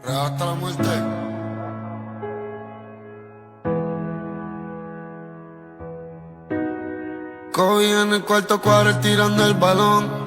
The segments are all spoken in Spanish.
Real hasta la muerte. Kobe en el cuarto cuadro tirando el balón.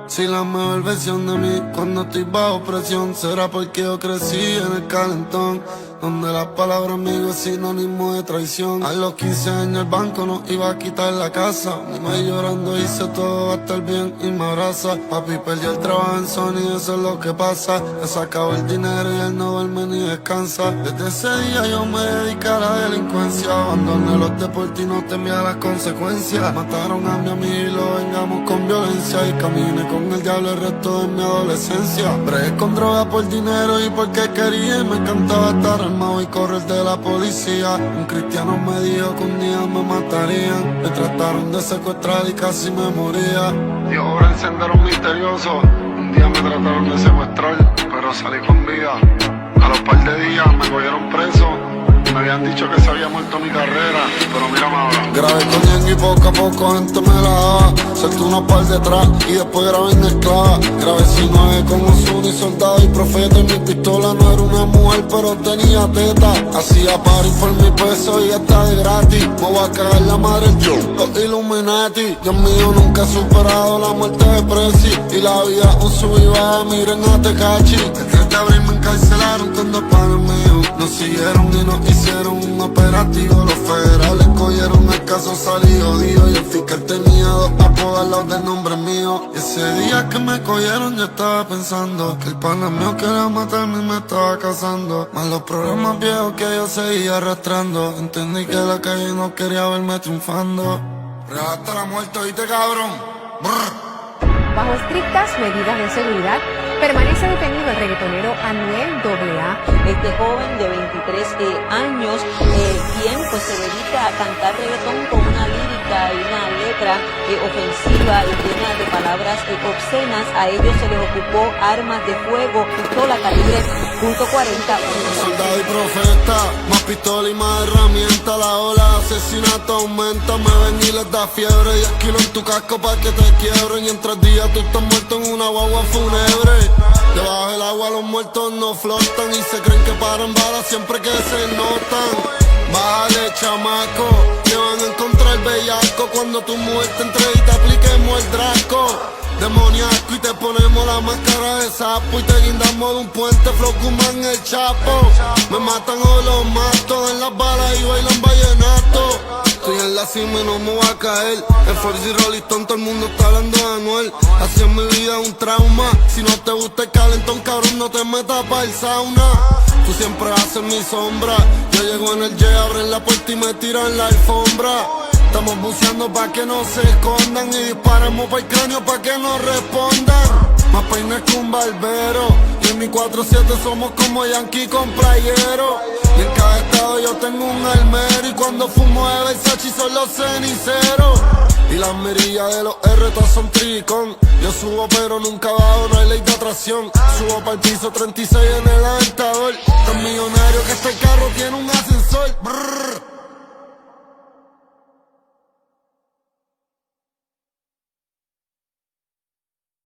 Si la mejor versión de mí cuando estoy bajo presión, será porque yo crecí en el calentón, donde la palabra amigo es sinónimo de traición. A los 15 años el banco nos iba a quitar la casa. Mi madre llorando dice todo va a estar bien y me abraza. Papi perdió el trabajo en Sony, eso es lo que pasa. Le sacaba el dinero y él no duerme ni descansa. Desde ese día yo me dediqué a la delincuencia. Abandoné los deportes y no temía las consecuencias. Mataron a mi amigo y lo vengamos con violencia. Y caminé con el diablo el resto de mi adolescencia. Bregué con droga por dinero y porque quería. Y me encantaba estar armado y correr de la policía. Un cristiano me dijo que un día me matarían. Me trataron de secuestrar y casi me moría. Dios obra en senderos misteriosos. Un día me trataron de secuestrar, pero salí con vida. A los par de días me cogieron preso. Me habían dicho que se había muerto mi carrera, pero mírame ahora. Grabé con Yang y poco a poco gente me la daba. Solté unos par detrás y después grabé en esclava. Grabé 19 con Ozuna y soldado y profeta. Y mi pistola no era una mujer pero tenía teta. Hacía party por mi peso y está de gratis. Me voy a cagar la madre los Illuminati. Dios mío, nunca he superado la muerte de Prezi. Y la vida un sub y baja, miren a Tecachi. El 3 de abril me encarcelaron con dos panes míos. Nos siguieron y nos hicieron un operativo. Los federales cogieron el caso, salí jodido. Y el fiscal tenía dos apodos al lado del nombre mío. Y ese día que me cogieron yo estaba pensando que el pana mío quería matarme y me estaba casando. Más los problemas viejos que yo seguía arrastrando. Entendí que la calle no quería verme triunfando. Real hasta la muerte, ¿oíste, cabrón? Brr. Bajo estrictas medidas de seguridad, permanece detenido el reggaetonero Anuel AA. Este joven de 23 años, quien pues se dedica a cantar reggaetón con una lírica y una letra ofensiva y llena de palabras obscenas. A ellos se les ocupó armas de fuego, pistola calibre .40. Soldado y profeta, más pistola y más herramienta. La ola de asesinato aumenta. Me ven y les da fiebre. 10 kilos en tu casco pa' que te quiebren. Y en 3 días tú estás muerto en una guagua fúnebre. Debajo del agua los muertos no flotan. Y se creen que paran balas siempre que se notan. Bájale, chamaco, que van a encontrar bellaco cuando tu mujer te entregue y te apliquemos el draco. Demoníaco y te ponemos la máscara de sapo. Y te guindamos de un puente, flow Kuman el Chapo. Me matan o los mato, en las balas y bailan vallenato. Estoy en la cima y no me voy a caer. En Forza y Rolling Stone todo el mundo está hablando de Anuel. Así es mi vida un trauma. Si no te gusta el calentón, cabrón, no te metas pa' el sauna. Tú siempre haces mi sombra. Yo llego en el jet, abren la puerta y me tiran la alfombra. Estamos buceando pa' que no se escondan y disparamos pa' el cráneo pa' que no respondan. Más peines que un barbero y en mi 4-7 somos como Yankee con playero. Y en cada estado yo tengo un almero y cuando fumo de Versace son los ceniceros. Y las mirillas de los R todas son tricón. Yo subo pero nunca bajo, no hay ley de atracción. Subo pa'l piso 36 en el aventador. Tan millonario que este carro tiene un ascensor. Brrr.